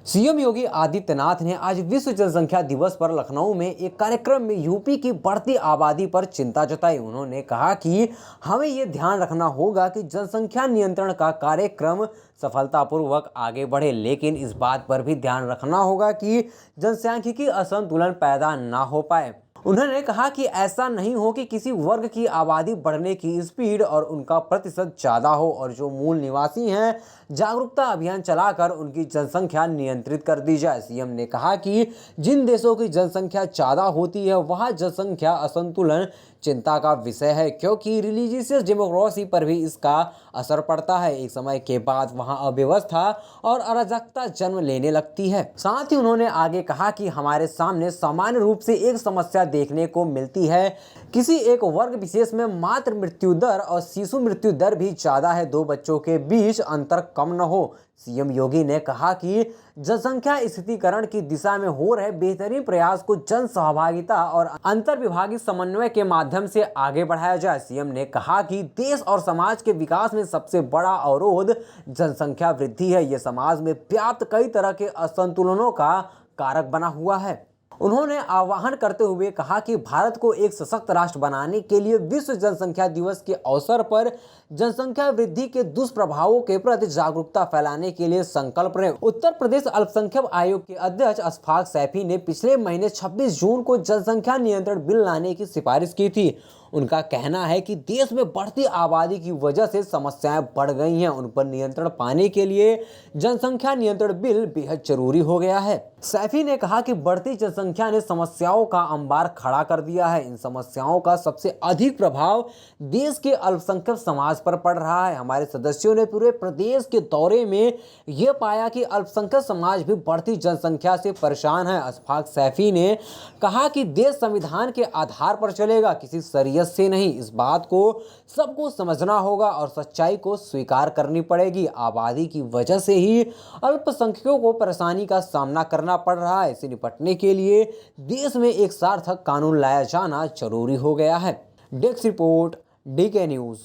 CM Yogi Adityanath ने आज विश्व जनसंख्या दिवस पर लखनऊ में एक कार्यक्रम में यूपी की बढ़ती आबादी पर चिंता जताई। उन्होंने कहा कि हमें ये ध्यान रखना होगा कि जनसंख्या नियंत्रण का कार्यक्रम सफलतापूर्वक आगे बढ़े, लेकिन इस बात पर भी ध्यान रखना होगा कि जनसांख्यिकी असंतुलन पैदा ना हो पाए। उन्होंने कहा कि ऐसा नहीं हो कि किसी वर्ग की आबादी बढ़ने की स्पीड और उनका प्रतिशत ज़्यादा हो और जो मूल निवासी हैं जागरूकता अभियान चलाकर उनकी जनसंख्या नियंत्रित कर दी जाए। सीएम ने कहा कि जिन देशों की जनसंख्या ज़्यादा होती है वहाँ जनसंख्या असंतुलन चिंता का विषय है, क्योंकि रिलीजियस डेमोक्रेसी पर भी इसका असर पड़ता है। एक समय के बाद वहाँ अव्यवस्था और अराजकता जन्म लेने लगती है। साथ ही उन्होंने आगे कहा कि हमारे सामने सामान्य रूप से एक समस्या देखने को मिलती है, किसी एक वर्ग विशेष में मातृ मृत्यु दर और शिशु मृत्यु दर भी ज़्यादा है, दो बच्चों के बीच अंतर कम न हो। सीएम योगी ने कहा कि जनसंख्या स्थिरीकरण की दिशा में हो रहे बेहतरीन प्रयास को जन सहभागिता और अंतर विभागीय समन्वय के माध्यम से आगे बढ़ाया जाए। सीएम ने कहा कि देश और समाज के विकास में सबसे बड़ा अवरोध जनसंख्या वृद्धि है। यह समाज में व्याप्त कई तरह के असंतुलनों का कारक बना हुआ है। उन्होंने आह्वान करते हुए कहा कि भारत को एक सशक्त राष्ट्र बनाने के लिए विश्व जनसंख्या दिवस के अवसर पर जनसंख्या वृद्धि के दुष्प्रभावों के प्रति जागरूकता फैलाने के लिए संकल्प रहे। उत्तर प्रदेश अल्पसंख्यक आयोग के अध्यक्ष अशफाक सैफी ने पिछले महीने 26 जून को जनसंख्या नियंत्रण बिल लाने की सिफारिश की थी। उनका कहना है कि देश में बढ़ती आबादी की वजह से समस्याएं बढ़ गई हैं। उन पर नियंत्रण पाने के लिए जनसंख्या नियंत्रण बिल बेहद जरूरी हो गया है। सैफी ने कहा कि बढ़ती जनसंख्या ने समस्याओं का अंबार खड़ा कर दिया है। इन समस्याओं का सबसे अधिक प्रभाव देश के अल्पसंख्यक समाज पर पड़ रहा है। हमारे सदस्यों ने पूरे प्रदेश के दौरे में यह पाया कि अल्पसंख्यक समाज भी बढ़ती जनसंख्या से परेशान है। अशफाक सैफी ने कहा कि देश संविधान के आधार पर चलेगा, किसी शरीयत से नहीं। इस बात को सबको समझना होगा और सच्चाई को स्वीकार करनी पड़ेगी। आबादी की वजह से ही अल्पसंख्यकों को परेशानी का सामना करना पड़ रहा है। इससे निपटने के लिए देश में एक सार्थक कानून लाया जाना जरूरी हो गया है। Desk report, DK news.